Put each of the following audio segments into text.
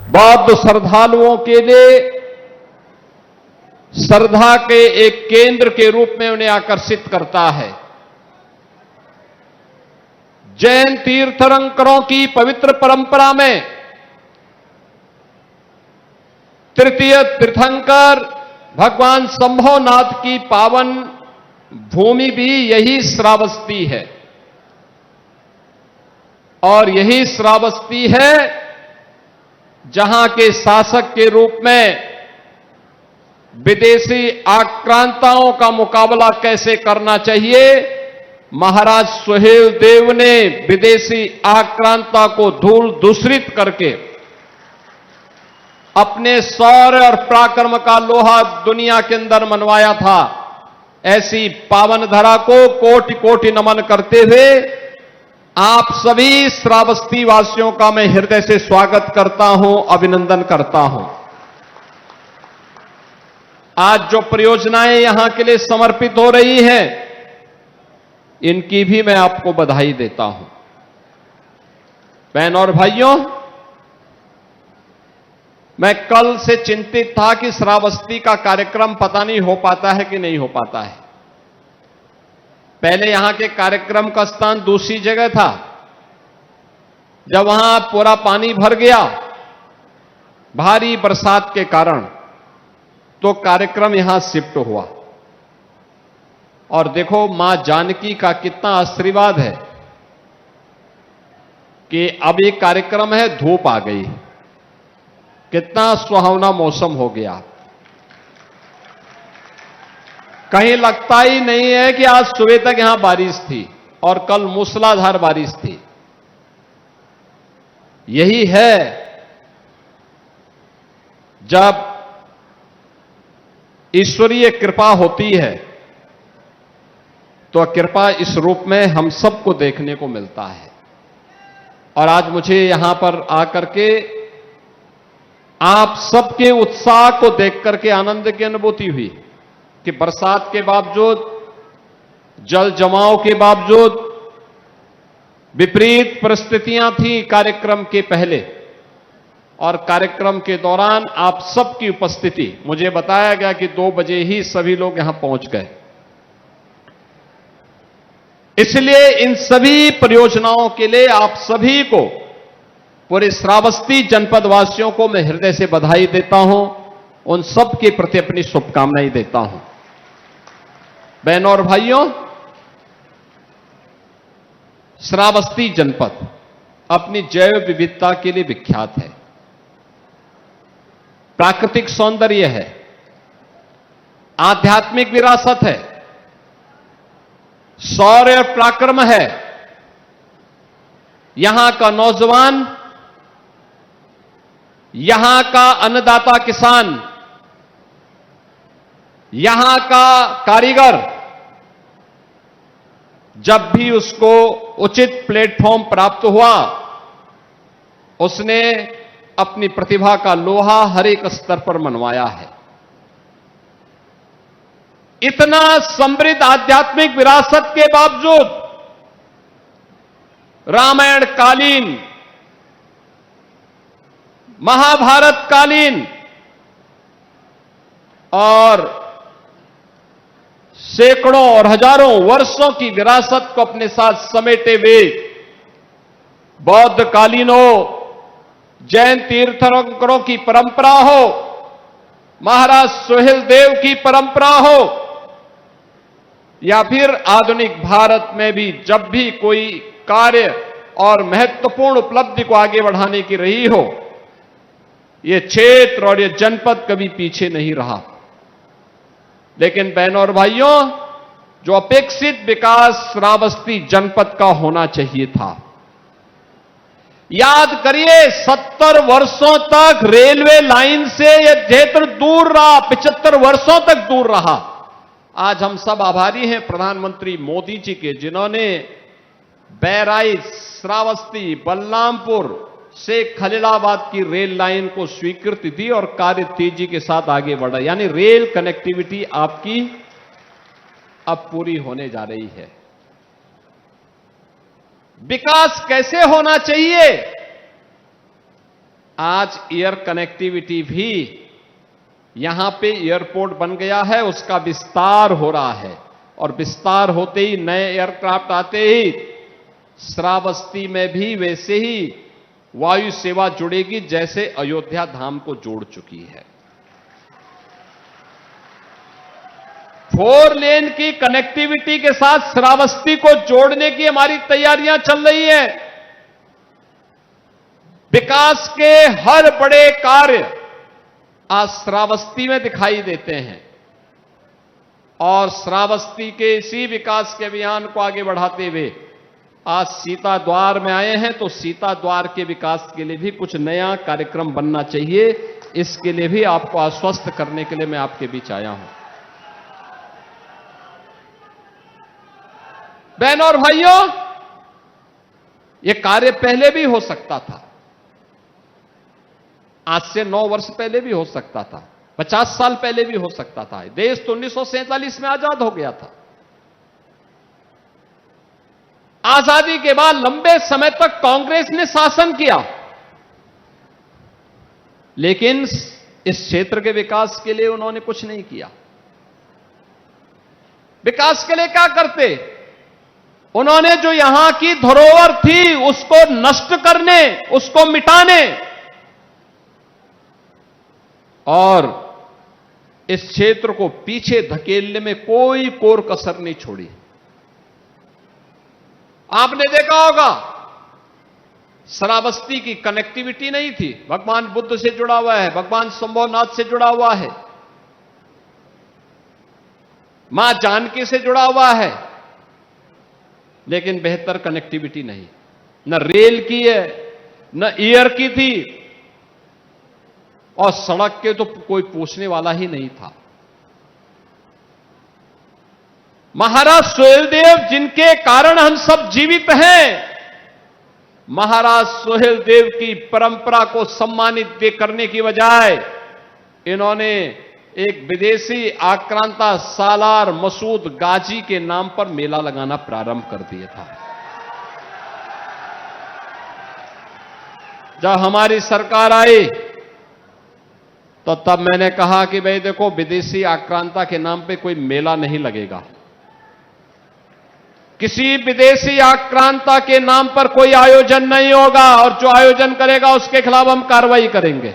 बौद्ध श्रद्धालुओं के लिए श्रद्धा के एक केंद्र के रूप में उन्हें आकर्षित करता है। जैन तीर्थंकरों की पवित्र परंपरा में तृतीय तीर्थंकर भगवान शंभोनाथ की पावन भूमि भी यही श्रावस्ती है और यही श्रावस्ती है जहां के शासक के रूप में विदेशी आक्रांताओं का मुकाबला कैसे करना चाहिए, महाराज सुहेल देव ने विदेशी आक्रांता को धूल दूषित करके अपने शौर्य और पराक्रम का लोहा दुनिया के अंदर मनवाया था। ऐसी पावन धरा को कोटि कोटि नमन करते हुए आप सभी श्रावस्ती वासियों का मैं हृदय से स्वागत करता हूं, अभिनंदन करता हूं। आज जो परियोजनाएं यहां के लिए समर्पित हो रही हैं, इनकी भी मैं आपको बधाई देता हूं। बहन और भाइयों, मैं कल से चिंतित था कि श्रावस्ती का कार्यक्रम पता नहीं हो पाता है कि नहीं हो पाता है। पहले यहां के कार्यक्रम का स्थान दूसरी जगह था। जब वहां पूरा पानी भर गया भारी बरसात के कारण, तो कार्यक्रम यहां शिफ्ट हुआ। और देखो मां जानकी का कितना आशीर्वाद है कि अब एक कार्यक्रम है, धूप आ गई, कितना सुहावना मौसम हो गया। कहीं लगता ही नहीं है कि आज सुबह तक यहां बारिश थी और कल मूसलाधार बारिश थी। यही है जब ईश्वरीय कृपा होती है, तो कृपा इस रूप में हम सबको देखने को मिलता है। और आज मुझे यहां पर आकर के आप सबके उत्साह को देख करके आनंद की अनुभूति हुई कि बरसात के बावजूद, जल जमाव के बावजूद, विपरीत परिस्थितियां थी कार्यक्रम के पहले और कार्यक्रम के दौरान आप सबकी उपस्थिति, मुझे बताया गया कि 2 बजे ही सभी लोग यहां पहुंच गए। इसलिए इन सभी परियोजनाओं के लिए आप सभी को, पूरे श्रावस्ती जनपद वासियों को मैं हृदय से बधाई देता हूं, उन सब के प्रति अपनी शुभकामनाएं देता हूं। बहनों और भाइयों, श्रावस्ती जनपद अपनी जैव विविधता के लिए विख्यात है, प्राकृतिक सौंदर्य है, आध्यात्मिक विरासत है, शौर्य और पराक्रम है। यहां का नौजवान, यहां का अन्नदाता किसान, यहां का कारीगर, जब भी उसको उचित प्लेटफॉर्म प्राप्त हुआ, उसने अपनी प्रतिभा का लोहा हर एक स्तर पर मनवाया है। इतना समृद्ध आध्यात्मिक विरासत के बावजूद रामायण कालीन, महाभारत कालीन और सैकड़ों और हजारों वर्षों की विरासत को अपने साथ समेटे हुए बौद्ध कालीन हो, जैन तीर्थंकरों की परंपरा हो, महाराज सुहेल देव की परंपरा हो, या फिर आधुनिक भारत में भी जब भी कोई कार्य और महत्वपूर्ण उपलब्धि को आगे बढ़ाने की रही हो, यह क्षेत्र और यह जनपद कभी पीछे नहीं रहा। लेकिन बहनों और भाइयों, जो अपेक्षित विकास श्रावस्ती जनपद का होना चाहिए था, याद करिए 70 वर्षों तक रेलवे लाइन से यह क्षेत्र दूर रहा, 75 वर्षों तक दूर रहा। आज हम सब आभारी हैं प्रधानमंत्री मोदी जी के, जिन्होंने बहराइच, श्रावस्ती, बलरामपुर से खलीलाबाद की रेल लाइन को स्वीकृति दी और कार्य तेजी के साथ आगे बढ़ा। यानी रेल कनेक्टिविटी आपकी अब पूरी होने जा रही है। विकास कैसे होना चाहिए, आज एयर कनेक्टिविटी भी यहां पे एयरपोर्ट बन गया है, उसका विस्तार हो रहा है और विस्तार होते ही नए एयरक्राफ्ट आते ही श्रावस्ती में भी वैसे ही वायु सेवा जुड़ेगी जैसे अयोध्या धाम को जोड़ चुकी है। 4 लेन की कनेक्टिविटी के साथ श्रावस्ती को जोड़ने की हमारी तैयारियां चल रही हैं। विकास के हर बड़े कार्य आज श्रावस्ती में दिखाई देते हैं और श्रावस्ती के इसी विकास के अभियान को आगे बढ़ाते हुए आज सीता द्वार में आए हैं, तो सीता द्वार के विकास के लिए भी कुछ नया कार्यक्रम बनना चाहिए। इसके लिए भी आपको आश्वस्त करने के लिए मैं आपके बीच आया हूं। बहनों और भाइयों, यह कार्य पहले भी हो सकता था, आज से 9 वर्ष पहले भी हो सकता था, 50 साल पहले भी हो सकता था। देश तो 1947 में आजाद हो गया था। आजादी के बाद लंबे समय तक कांग्रेस ने शासन किया, लेकिन इस क्षेत्र के विकास के लिए उन्होंने कुछ नहीं किया। विकास के लिए क्या करते? उन्होंने जो यहां की धरोहर थी उसको नष्ट करने, उसको मिटाने और इस क्षेत्र को पीछे धकेलने में कोई कोर कसर नहीं छोड़ी। आपने देखा होगा श्रावस्ती की कनेक्टिविटी नहीं थी, भगवान बुद्ध से जुड़ा हुआ है, भगवान शंभुनाथ से जुड़ा हुआ है, मां जानकी से जुड़ा हुआ है, लेकिन बेहतर कनेक्टिविटी नहीं, न रेल की है न एयर की थी और सड़क के तो कोई पूछने वाला ही नहीं था। महाराज सुहेलदेव जिनके कारण हम सब जीवित हैं, महाराज सुहेलदेव की परंपरा को सम्मानित करने की बजाय इन्होंने एक विदेशी आक्रांता सालार मसूद गाजी के नाम पर मेला लगाना प्रारंभ कर दिया था। जब हमारी सरकार आई तो तब मैंने कहा कि भाई देखो, विदेशी आक्रांता के नाम पे कोई मेला नहीं लगेगा, किसी विदेशी आक्रांता के नाम पर कोई आयोजन नहीं होगा और जो आयोजन करेगा उसके खिलाफ हम कार्रवाई करेंगे।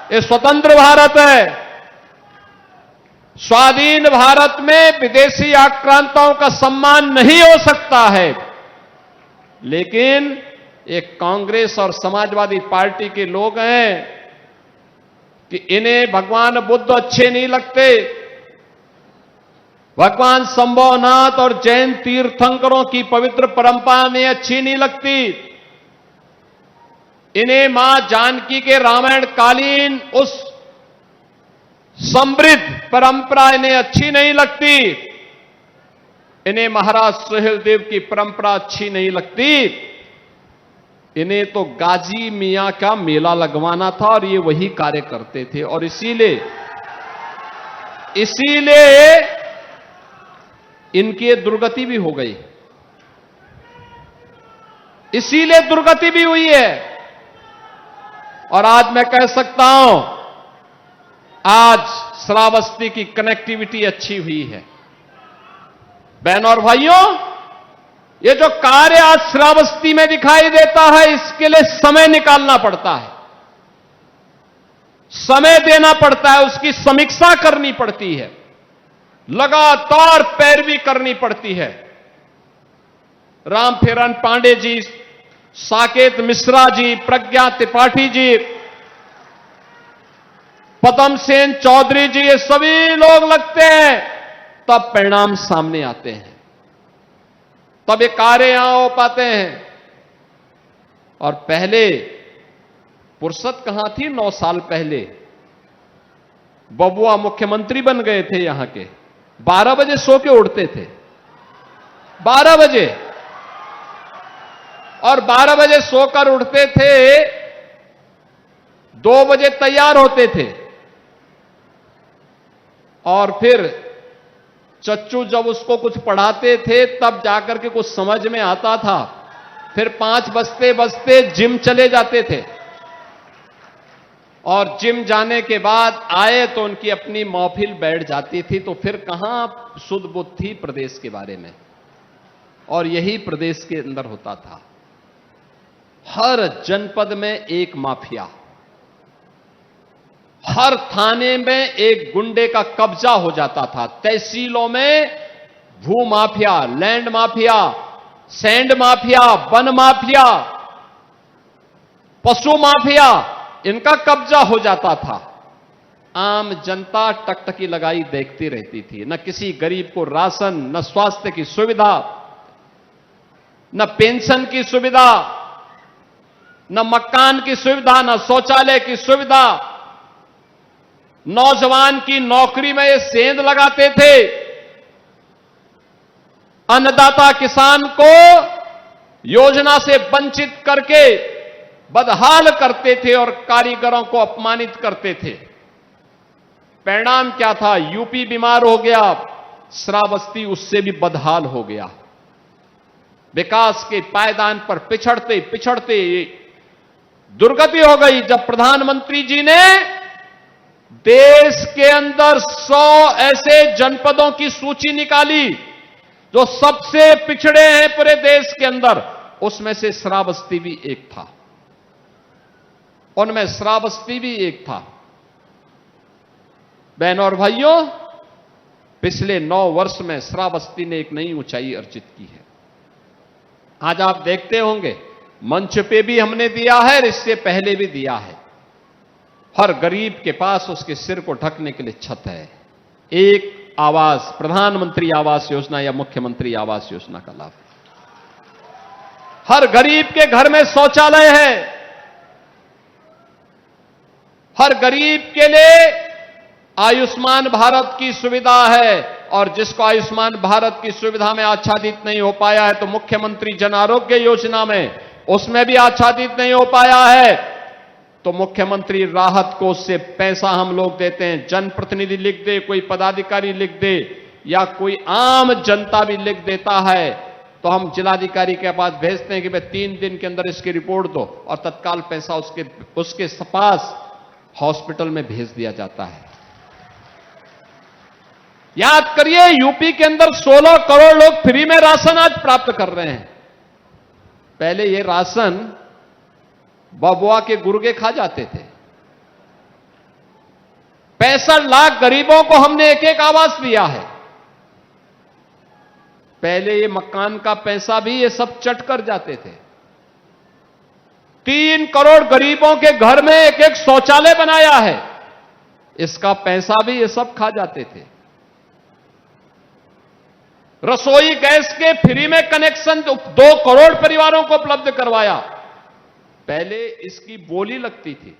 ये स्वतंत्र भारत है। स्वाधीन भारत में विदेशी आक्रांताओं का सम्मान नहीं हो सकता है, लेकिन एक कांग्रेस और समाजवादी पार्टी के लोग हैं कि इन्हें भगवान बुद्ध अच्छे नहीं लगते, भगवान शंभुनाथ और जैन तीर्थंकरों की पवित्र परंपरा में अच्छी नहीं लगती, इन्हें मां जानकी के रामायण कालीन उस समृद्ध परंपरा इन्हें अच्छी नहीं लगती, इन्हें महाराज सुहेलदेव की परंपरा अच्छी नहीं लगती, इन्हें तो गाजी मियां का मेला लगवाना था और ये वही कार्य करते थे। और इसीलिए इनकी दुर्गति भी हो गई, इसीलिए दुर्गति भी हुई है। और आज मैं कह सकता हूं, आज श्रावस्ती की कनेक्टिविटी अच्छी हुई है। बहनों और भाइयों, ये जो कार्य आज श्रावस्ती में दिखाई देता है, इसके लिए समय निकालना पड़ता है, समय देना पड़ता है, उसकी समीक्षा करनी पड़ती है, लगातार पैरवी करनी पड़ती है। रामफेरन पांडे जी, साकेत मिश्रा जी, प्रज्ञा त्रिपाठी जी, पदम सेन चौधरी जी, ये सभी लोग लगते हैं, तब परिणाम सामने आते हैं, तब ये कार्य यहां हो पाते हैं। और पहले फुर्सत कहां थी? 9 साल पहले बबुआ मुख्यमंत्री बन गए थे यहां के, 12 बजे सो के उठते थे, 12 बजे, और 12 बजे सोकर उठते थे, 2 बजे तैयार होते थे, और फिर चच्चू जब उसको कुछ पढ़ाते थे तब जाकर के कुछ समझ में आता था। फिर 5 बजते बजते जिम चले जाते थे और जिम जाने के बाद आए तो उनकी अपनी महफिल बैठ जाती थी। तो फिर कहां सुध बुद्ध थी प्रदेश के बारे में। और यही प्रदेश के अंदर होता था। हर जनपद में एक माफिया, हर थाने में एक गुंडे का कब्जा हो जाता था। तहसीलों में भू mafia, land mafia, sand mafia, one mafia, पशु माफिया, इनका कब्जा हो जाता था। आम जनता टकटकी लगाई देखती रहती थी। न किसी गरीब को राशन, न स्वास्थ्य की सुविधा, न पेंशन की सुविधा, न मकान की सुविधा, न शौचालय की सुविधा। नौजवान की नौकरी में ये सेंध लगाते थे। अन्नदाता किसान को योजना से वंचित करके बदहाल करते थे और कारीगरों को अपमानित करते थे। परिणाम क्या था? यूपी बीमार हो गया, श्रावस्ती उससे भी बदहाल हो गया। विकास के पायदान पर पिछड़ते पिछड़ते दुर्गति हो गई। जब प्रधानमंत्री जी ने देश के अंदर 100 ऐसे जनपदों की सूची निकाली जो सबसे पिछड़े हैं पूरे देश के अंदर, उसमें से श्रावस्ती भी एक था। उनमें श्रावस्ती भी एक था। बहनों और भाइयों, पिछले 9 वर्ष में श्रावस्ती ने एक नई ऊंचाई अर्जित की है। आज आप देखते होंगे मंच पे भी हमने दिया है, इससे पहले भी दिया है। हर गरीब के पास उसके सिर को ढकने के लिए छत है। एक आवास, प्रधानमंत्री आवास योजना या मुख्यमंत्री आवास योजना का लाभ। हर गरीब के घर में शौचालय है। हर गरीब के लिए आयुष्मान भारत की सुविधा है। और जिसको आयुष्मान भारत की सुविधा में आच्छादित नहीं हो पाया है तो मुख्यमंत्री जन आरोग्य योजना में उसमें भी आच्छादित नहीं हो पाया है तो मुख्यमंत्री राहत कोष से पैसा हम लोग देते हैं। जनप्रतिनिधि लिख दे, कोई पदाधिकारी लिख दे या कोई आम जनता भी लिख देता है तो हम जिलाधिकारी के पास भेजते हैं कि भाई 3 दिन के अंदर इसकी रिपोर्ट दो और तत्काल पैसा उसके पास हॉस्पिटल में भेज दिया जाता है। याद करिए, यूपी के अंदर 16 करोड़ लोग फ्री में राशन आज प्राप्त कर रहे हैं। पहले ये राशन बबुआ के गुर्गे खा जाते थे। 65 लाख गरीबों को हमने एक एक आवास दिया है। पहले ये मकान का पैसा भी ये सब चट कर जाते थे। 3 करोड़ गरीबों के घर में एक एक शौचालय बनाया है। इसका पैसा भी ये सब खा जाते थे। रसोई गैस के फ्री में कनेक्शन 2 करोड़ परिवारों को उपलब्ध करवाया। पहले इसकी बोली लगती थी।